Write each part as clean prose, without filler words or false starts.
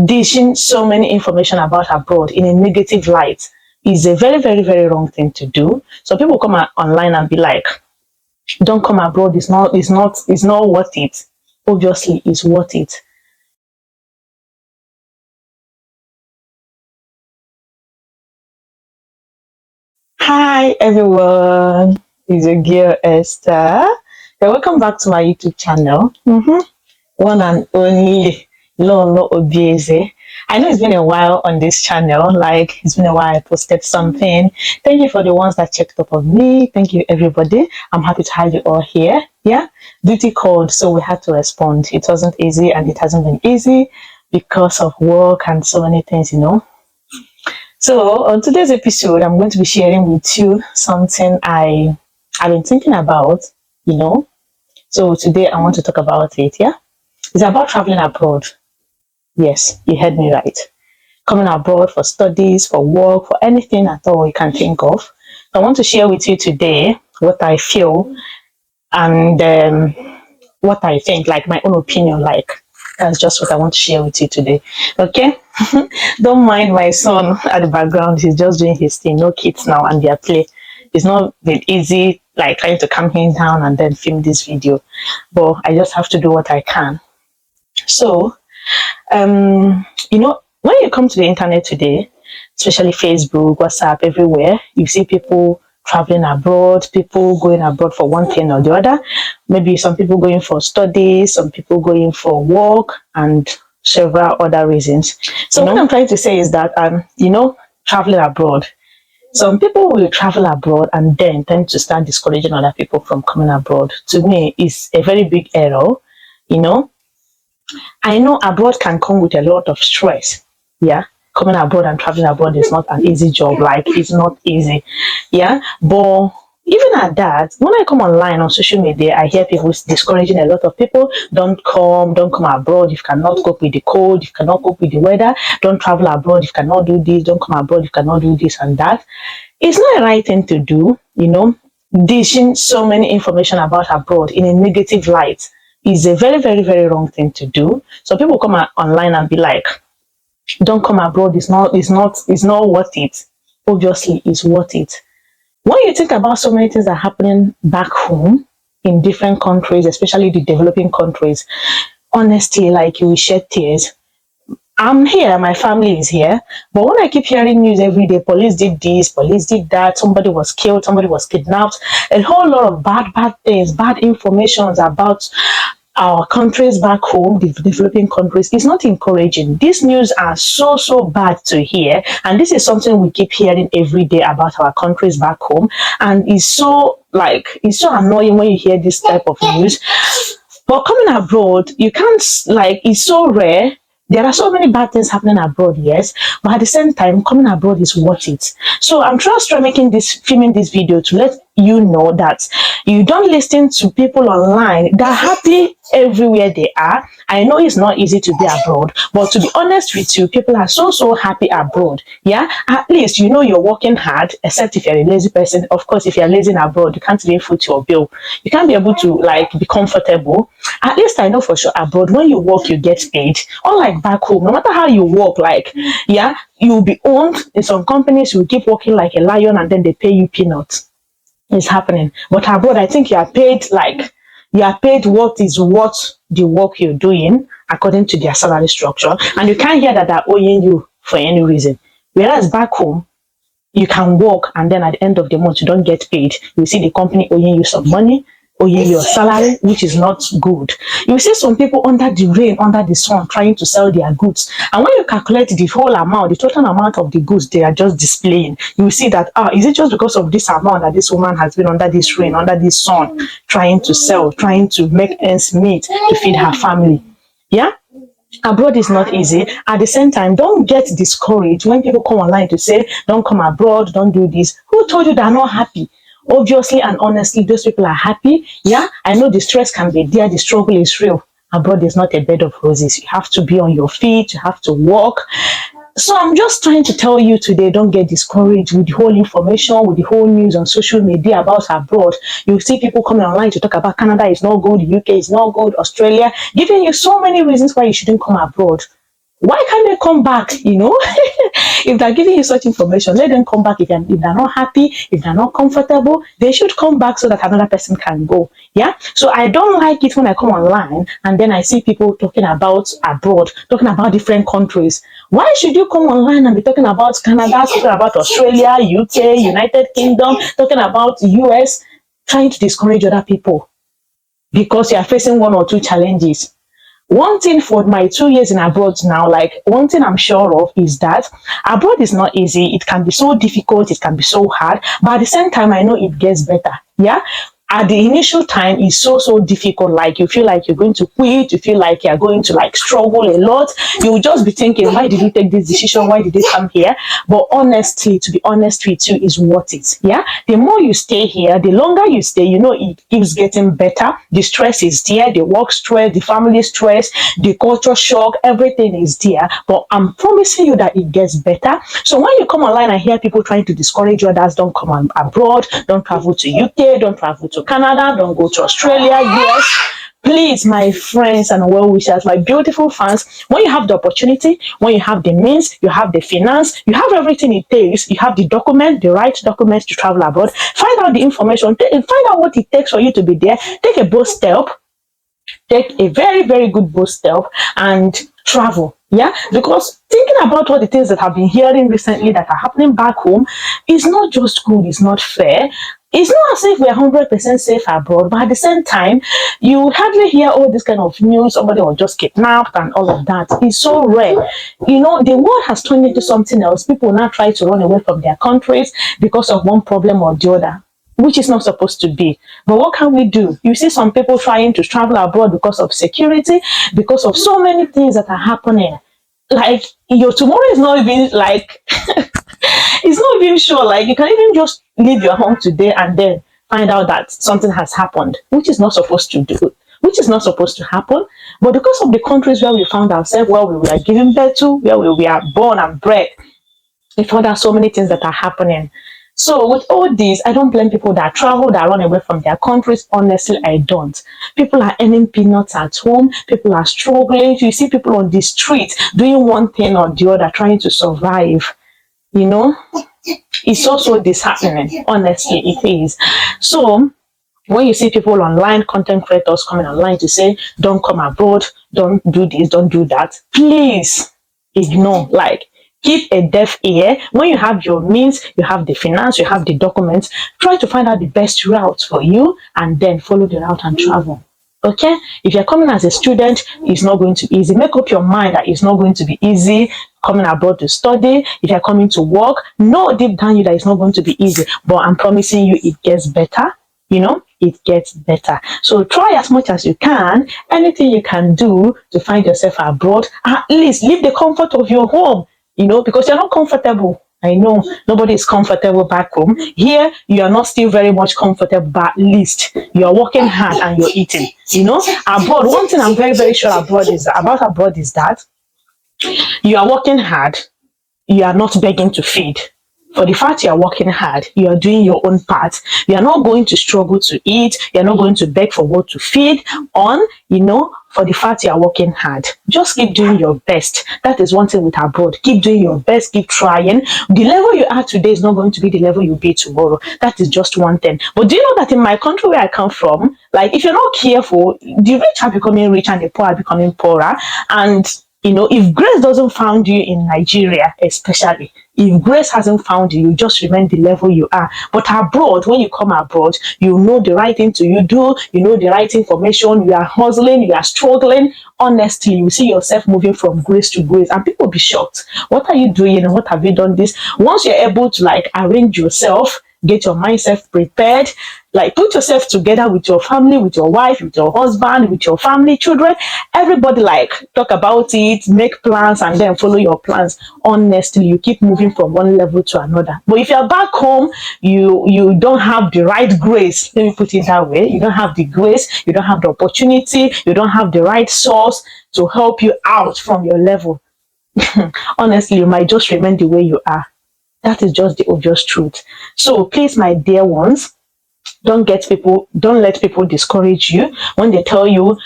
dishing so many information about abroad in a negative light is a very, very, very wrong thing to do. So people come online and be like, don't come abroad, it's not worth it. Obviously, it's worth it. Hi everyone, it's your girl Esther. Yeah, welcome back to my YouTube channel. One and only Lolo Obieze. I know it's been a while on this channel, like it's been a while I posted something. Thank you for the ones that checked up on me. Thank you everybody. I'm happy to have you all here. Yeah, duty called, so we had to respond. It wasn't easy and it hasn't been easy because of work and so many things. So on today's episode, I'm going to be sharing with you something I've been thinking about. So today I want to talk about it. Yeah, it's about traveling abroad. Yes, you heard me right. Coming abroad for studies, for work, for anything at all you can think of. I want to share with you today what I feel and what I think, like my own opinion, like that's just what I want to share with you today. Okay? Don't mind my son at the background. He's just doing his thing. No kids now and their play. It's not been easy, like trying to calm him down and then film this video. But I just have to do what I can. So, when you come to the internet today, especially Facebook, WhatsApp, everywhere, you see people traveling abroad, people going abroad for one thing or the other. Maybe some people going for studies, some people going for work, and several other reasons. So what I'm trying to say is that, traveling abroad, some people will travel abroad and then tend to start discouraging other people from coming abroad. To me, it's a very big error. You know, I know abroad can come with a lot of stress. Yeah. Coming abroad and traveling abroad is not an easy job. Like, it's not easy. Yeah. But even at that, when I come online on social media, I hear people discouraging a lot of people. Don't come abroad if you cannot cope with the cold, if you cannot cope with the weather. Don't travel abroad if you cannot do this. Don't come abroad if you cannot do this and that. It's not a right thing to do. Dishing so many information about abroad in a negative light is a very, very, very wrong thing to do. So people come online and be like, don't come abroad, it's not worth it. Obviously, it's worth it. When you think about so many things that are happening back home in different countries, especially the developing countries, honestly, like, you will shed tears. I'm here, my family is here, but when I keep hearing news every day, police did this, police did that, somebody was killed, somebody was kidnapped, a whole lot of bad things, bad informations about our countries back home, the developing countries, is not encouraging. These news are so, so bad to hear. And this is something we keep hearing every day about our countries back home. And it's so annoying when you hear this type of news. But coming abroad, you can't, like, it's so rare. There are so many bad things happening abroad, yes, but at the same time, coming abroad is worth it. So I'm just filming this video to let you know that you don't listen to people online that are happy everywhere they are. I know it's not easy to be abroad, but to be honest with you, people are so, so happy abroad. Yeah, at least you're working hard, except if you're a lazy person. Of course, if you're lazy abroad, you can't even foot your bill. You can't be able to, like, be comfortable. At least I know for sure abroad, when you work, you get paid. Unlike back home, no matter how you work, like, yeah, you'll be owned. In some companies, you keep working like a lion and then they pay you peanuts. It's happening. But abroad, I think you are paid what is worth the work you're doing according to their salary structure. And you can't hear that they're owing you for any reason. Whereas back home, you can work and then at the end of the month, you don't get paid. You see the company owing you some money, owing your salary, which is not good. You see some people under the rain, under the sun, trying to sell their goods. And when you calculate the whole amount, the total amount of the goods they are just displaying, you will see that, is it just because of this amount that this woman has been under this rain, under this sun, trying to sell, trying to make ends meet to feed her family? Yeah? Abroad is not easy. At the same time, don't get discouraged when people come online to say, don't come abroad, don't do this. Who told you they're not happy? Obviously and honestly, those people are happy. Yeah, I know the stress can be there, the struggle is real. Abroad is not a bed of roses. You have to be on your feet, you have to walk. So I'm just trying to tell you today, don't get discouraged with the whole information, with the whole news on social media about abroad. You see people coming online to talk about Canada is not good, the UK is not good, Australia, giving you so many reasons why you shouldn't come abroad. Why can't they come back? If they're giving you such information, let them come back. If they're not happy, if they're not comfortable, they should come back so that another person can go. Yeah. So I don't like it when I come online and then I see people talking about abroad, talking about different countries. Why should you come online and be talking about Canada, talking about Australia, UK, United Kingdom, talking about US, trying to discourage other people because you are facing one or two challenges? One thing for my 2 years in abroad now, like one thing I'm sure of is that abroad is not easy. It can be so difficult, it can be so hard, but at the same time, I know it gets better. Yeah. At the initial time, it's so difficult. Like you feel like you're going to quit, you feel like you're going to like struggle a lot. You'll just be thinking, why did you take this decision? Why did you come here? But honestly, to be honest with you, is worth it. Yeah. The more you stay here, the longer you stay, it keeps getting better. The stress is there, the work stress, the family stress, the culture shock, everything is there. But I'm promising you that it gets better. So when you come online and hear people trying to discourage others, don't come abroad, don't travel to UK, don't travel to Canada, don't go to Australia, US. Please, my friends and well wishers, my beautiful fans, when you have the opportunity, when you have the means, you have the finance, you have everything it takes, you have the right documents to travel abroad, find out the information, find out what it takes for you to be there, take a bold step, take a very, very good bold step and travel. Yeah, because thinking about all the things that I've been hearing recently that are happening back home is not just good, it's not fair. It's not as if we're 100% safe abroad, but at the same time, you hardly hear all this kind of news. Somebody was just kidnapped and all of that. It's so rare. The world has turned into something else. People now try to run away from their countries because of one problem or the other, which is not supposed to be. But what can we do? You see some people trying to travel abroad because of security, because of so many things that are happening. Like, your tomorrow is not even like, it's not even sure. Like, you can even just leave your home today and then find out that something has happened, which is not supposed to do, which is not supposed to happen. But because of the countries where we found ourselves, where we were given birth to, where we are born and bred, we found out so many things that are happening. So with all this, I don't blame people that travel, that run away from their countries. Honestly, I don't. People are earning peanuts at home. People are struggling. You see people on the street doing one thing or the other, trying to survive. It's also disheartening. Honestly, it is. So when you see people online, content creators coming online to say, don't come abroad, don't do this, don't do that, please ignore. Like, keep a deaf ear. When you have your means, you have the finance, you have the documents, try to find out the best route for you and then follow the route and travel. Okay? If you're coming as a student, it's not going to be easy. Make up your mind that it's not going to be easy coming abroad to study. If you're coming to work, know deep down you that it's not going to be easy. But I'm promising you it gets better. It gets better. So try as much as you can. Anything you can do to find yourself abroad, at least leave the comfort of your home. Because you're not comfortable. I know nobody is comfortable back home. Here, you are not still very much comfortable, but at least you're working hard and you're eating. Abroad, one thing I'm very, very sure about abroad is that you are working hard, you are not begging to feed. For the fact you are working hard, you are doing your own part. You are not going to struggle to eat. You are not going to beg for what to feed on, for the fact you are working hard. Just keep doing your best. That is one thing with abroad. Keep doing your best, keep trying. The level you are today is not going to be the level you'll be tomorrow. That is just one thing. But do you know that in my country where I come from, like, if you're not careful, the rich are becoming rich and the poor are becoming poorer. And if grace doesn't find you in Nigeria, especially, if grace hasn't found you, you just remain the level you are. But abroad, when you come abroad, you know the right thing to do, you know the right information, you are hustling, you are struggling. Honestly, you see yourself moving from grace to grace, and people be shocked. What are you doing and what have you done this? Once you're able to arrange yourself, get your mindset prepared, put yourself together with your family, with your wife, with your husband, with your family, children, everybody, talk about it, make plans and then follow your plans. Honestly, you keep moving from one level to another. But if you're back home, you don't have the right grace, let me put it that way. You don't have the grace, you don't have the opportunity, you don't have the right source to help you out from your level. Honestly, you might just remain the way you are. That is just the obvious truth. So please, my dear ones, don't let people discourage you when they tell you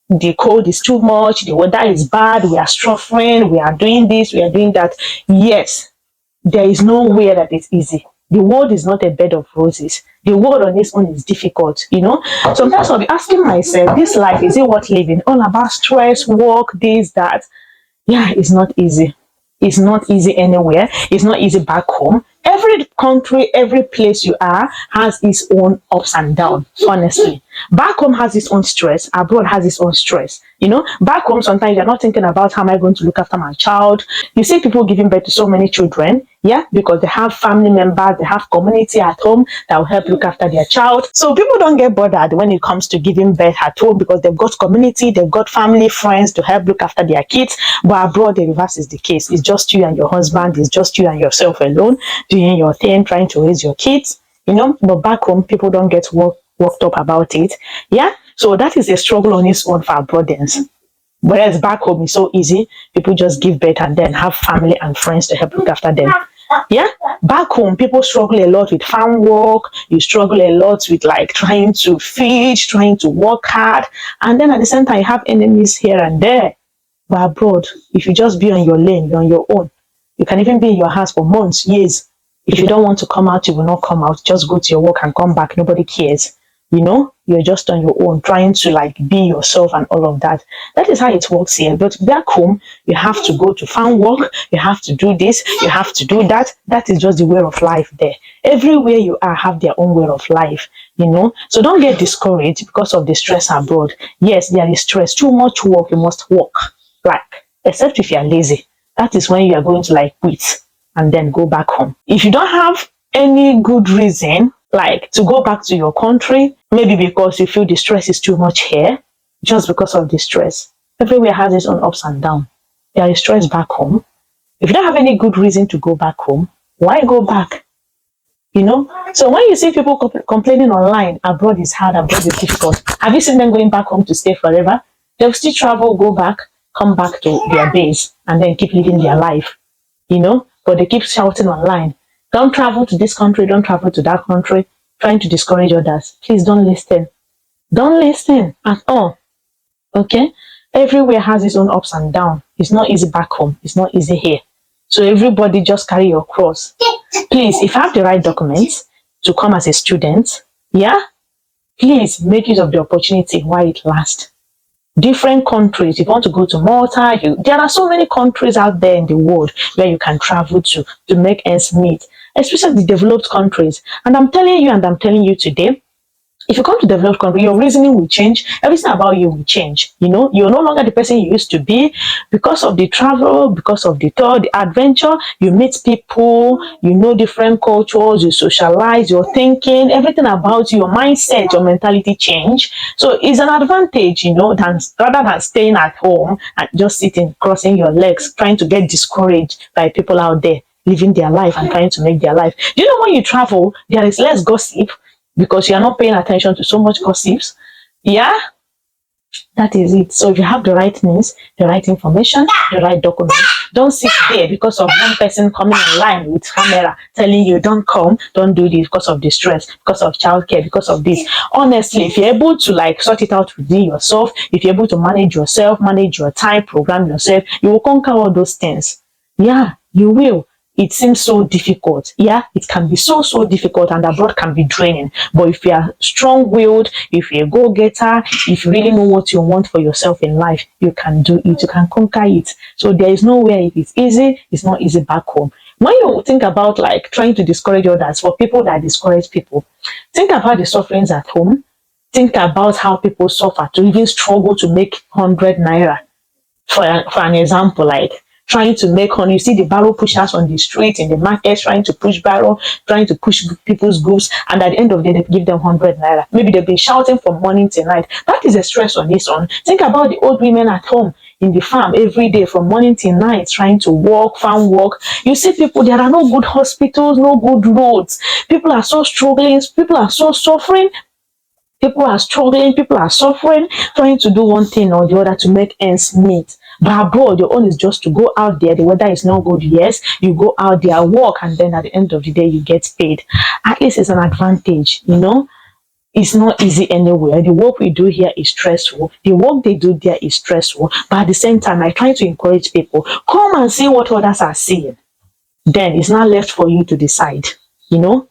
the cold is too much, the weather is bad, we are suffering, we are doing this, we are doing that. Yes, there is nowhere that is easy. The world is not a bed of roses. The world on its own is difficult, you know. Sometimes I'll be asking myself, this life, is it worth living? All about stress, work, this, that. Yeah, it's not easy. It's not easy anywhere. It's not easy back home. Every country, every place you are has its own ups and downs, honestly. Back home has its own stress, abroad has its own stress. You know, back home sometimes you're not thinking about how am I going to look after my child. You see people giving birth to so many children, yeah, because they have family members, they have community at home that will help look after their child. So people don't get bothered when it comes to giving birth at home because they've got community, they've got family, friends to help look after their kids. But abroad, the reverse is the case. It's just you and your husband, it's just you and yourself alone doing your thing, trying to raise your kids, you know. But back home, people don't get worked up about it. Yeah. So that is a struggle on its own for abroaders. Whereas back home is so easy. People just give birth and then have family and friends to help look after them. Yeah. Back home, people struggle a lot with farm work. You struggle a lot with like trying to fish, trying to work hard. And then at the same time, you have enemies here and there. But abroad, if you just be on your lane, you're on your own. You can even be in your house for months, years. If you don't want to come out, you will not come out. Just go to your work and come back. Nobody cares. You know, you're just on your own, trying to like be yourself and all of that. That is how it works here. But back home, you have to go to farm work. You have to do this. You have to do that. That is just the way of life there. Everywhere you are have their own way of life, you know. So don't get discouraged because of the stress abroad. Yes, there is stress. Too much work, you must work. Like, except if you are lazy. That is when you are going to like quit and then go back home. If you don't have any good reason, like to go back to your country, maybe because you feel the stress is too much here, just because of the stress. Everywhere has its own ups and downs. There is stress back home. If you don't have any good reason to go back home, why go back? You know? So when you see people complaining online, abroad is hard, abroad is difficult. Have you seen them going back home to stay forever? They'll still travel, go back, come back to their base, and then keep living their life. You know? But they keep shouting online, don't travel to this country, don't travel to that country, trying to discourage others. Please don't listen. Don't listen at all. Okay? Everywhere has its own ups and downs. It's not easy back home. It's not easy here. So everybody just carry your cross. Please, if you have the right documents to come as a student, yeah, please make use of the opportunity while it lasts. Different countries, if you want to go to Malta, there are so many countries out there in the world where you can travel to make ends meet, especially the developed countries. And I'm telling you today, if you come to developed country, your reasoning will change. Everything about you will change. You know, you're no longer the person you used to be because of the travel, because of the tour, the adventure. You meet people, you know different cultures, you socialize, your thinking, everything about you, your mindset, your mentality change. So it's an advantage, you know, rather than staying at home and just sitting, crossing your legs, trying to get discouraged by people out there living their life and trying to make their life. Do you know when you travel, there is less gossip? Because you are not paying attention to so much gossips. Yeah, that is it. So if you have the right means, the right information, the right documents, don't sit there because of one person coming online with camera telling you don't come, don't do this because of the stress, because of childcare, because of this. Honestly, if you're able to like sort it out within yourself, if you're able to manage yourself, manage your time, program yourself, you will conquer all those things. Yeah, you will. It seems so difficult. Yeah, it can be so difficult, and abroad can be draining. But if you are strong-willed, if you're a go-getter, if you really know what you want for yourself in life, you can do it. You can conquer it. So there is no way if it's easy, it's not easy back home. When you think about like trying to discourage others, for people that discourage people, think about the sufferings at home. Think about how people suffer to even struggle to make 100 naira. For an example, like trying to make honey. You see the barrow pushers on the street, in the market, trying to push barrow, trying to push people's goods, and at the end of the day, they give them 100 naira. Maybe they've been shouting from morning till night. That is a stress on its own. Think about the old women at home in the farm every day from morning till night, trying to walk, farm work. You see people, there are no good hospitals, no good roads. People are so struggling, people are so suffering. People are struggling, people are suffering, trying to do one thing or the other to make ends meet. But abroad, your own is just to go out there. The weather is not good, yes. You go out there, work, and then at the end of the day, you get paid. At least it's an advantage, you know. It's not easy anywhere. The work we do here is stressful. The work they do there is stressful. But at the same time, I try to encourage people, come and see what others are seeing. Then it's not left for you to decide. You know,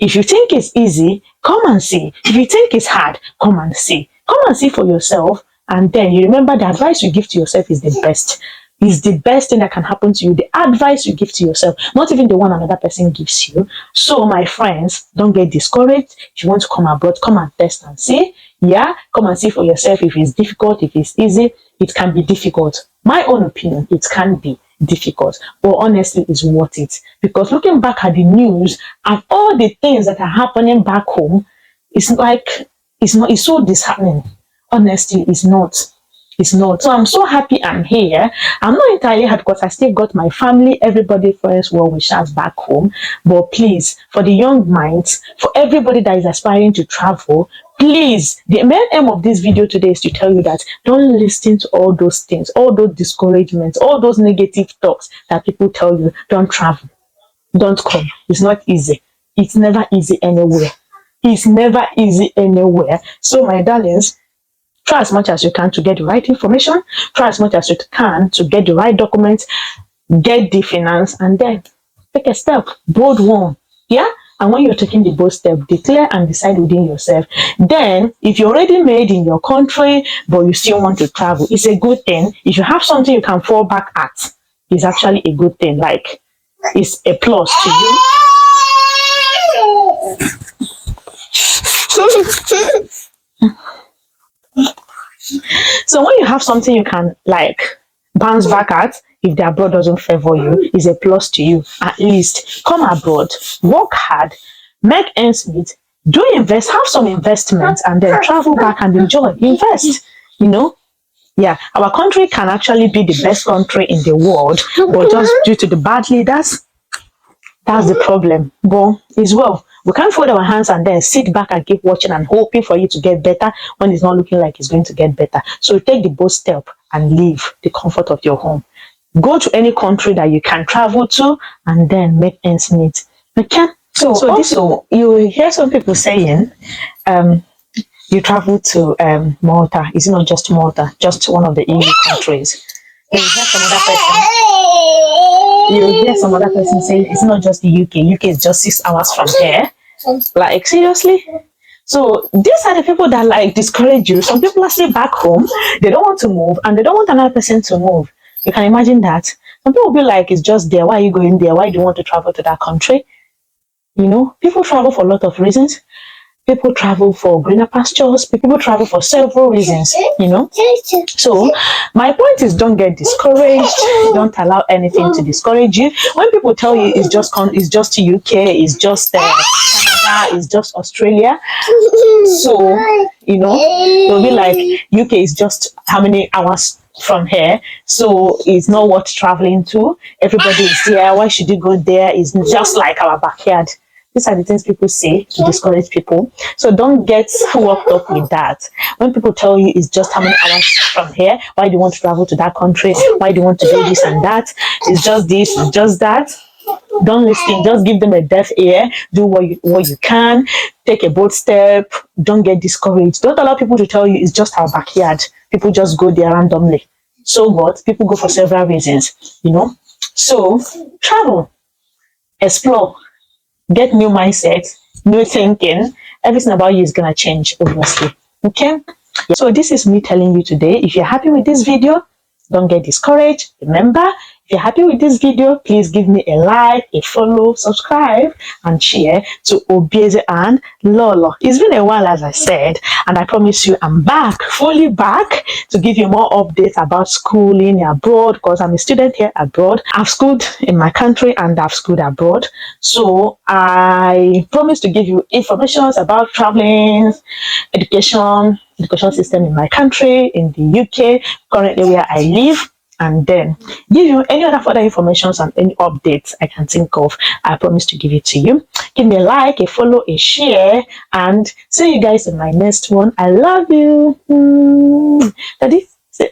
if you think it's easy, come and see. If you think it's hard, come and see. Come and see for yourself. And then you remember the advice you give to yourself is the best. Is the best thing that can happen to you. The advice you give to yourself, not even the one another person gives you. So, my friends, don't get discouraged. If you want to come abroad, come and test and see. Yeah, come and see for yourself if it's difficult, if it's easy. It can be difficult. My own opinion, it can be difficult, but honestly, it's worth it. Because looking back at the news and all the things that are happening back home, it's like it's so disheartening. Honestly, it's not. It's not. So I'm so happy I'm here. I'm not entirely happy because I still got my family, everybody, friends, well wishers back home. But please, for the young minds, for everybody that is aspiring to travel, please, the main aim of this video today is to tell you that don't listen to all those things, all those discouragements, all those negative talks that people tell you. Don't travel. Don't come. It's not easy. It's never easy anywhere. It's never easy anywhere. So, my darlings, try as much as you can to get the right information. Try as much as you can to get the right documents, get the finance, and then take a step. Bold one. Yeah? And when you're taking the bold step, declare and decide within yourself. Then, if you're already made in your country, but you still want to travel, it's a good thing. If you have something you can fall back at, it's actually a good thing. Like, it's a plus to you. So when you have something you can like bounce back at, if the abroad doesn't favor you, is a plus to you. At least come abroad, work hard, make ends meet, do invest, have some investments, and then travel back and enjoy. Invest, you know. Yeah, our country can actually be the best country in the world, but just due to the bad leaders, that's the problem. But it's well, we can't fold our hands and then sit back and keep watching and hoping for you to get better when it's not looking like it's going to get better. So take the bold step and leave the comfort of your home. Go to any country that you can travel to and then make ends meet. Okay? So also, you will hear some people saying, you travel to Malta. Is it not just Malta? Just one of the EU countries. Then you hear some other person. You hear some other person saying it's not just the UK. UK is just 6 hours from here. Like, seriously? So these are the people that like discourage you. Some people are still back home. They don't want to move and they don't want another person to move. You can imagine that. Some people will be like, it's just there. Why are you going there? Why do you want to travel to that country? You know, people travel for a lot of reasons. People travel for greener pastures. People travel for several reasons, you know. So my point is, don't get discouraged. Don't allow anything to discourage you. When people tell you it's just UK, it's just Canada, it's just Australia. So, you know, they'll be like, UK is just how many hours from here, so it's not worth traveling to. Everybody is there. Why should you go there? It's just like our backyard. These are the things people say to discourage people. So don't get worked up with that. When people tell you it's just how many hours from here, why do you want to travel to that country? Why do you want to do this and that? It's just this, it's just that. Don't listen. Just give them a deaf ear. Do what you can. Take a bold step. Don't get discouraged. Don't allow people to tell you it's just our backyard. People just go there randomly. So what? People go for several reasons, you know. So travel, explore, get new mindset, new thinking. Everything about you is gonna change, obviously. Okay. So this is me telling you today. If you're happy with this video, don't get discouraged. Remember, if you're happy with this video, please give me a like, a follow, subscribe, and share to Obieze and Lolo. It's been a while, as I said, and I promise you I'm back, fully back, to give you more updates about schooling abroad, because I'm a student here abroad. I've schooled in my country and I've schooled abroad. So I promise to give you information about traveling, education system in my country, in the UK, currently where I live, and then give you any other further information and any updates I can think of. I promise to give it to you. Give me a like, a follow, a share, and see you guys in my next one. I love you. Daddy, say,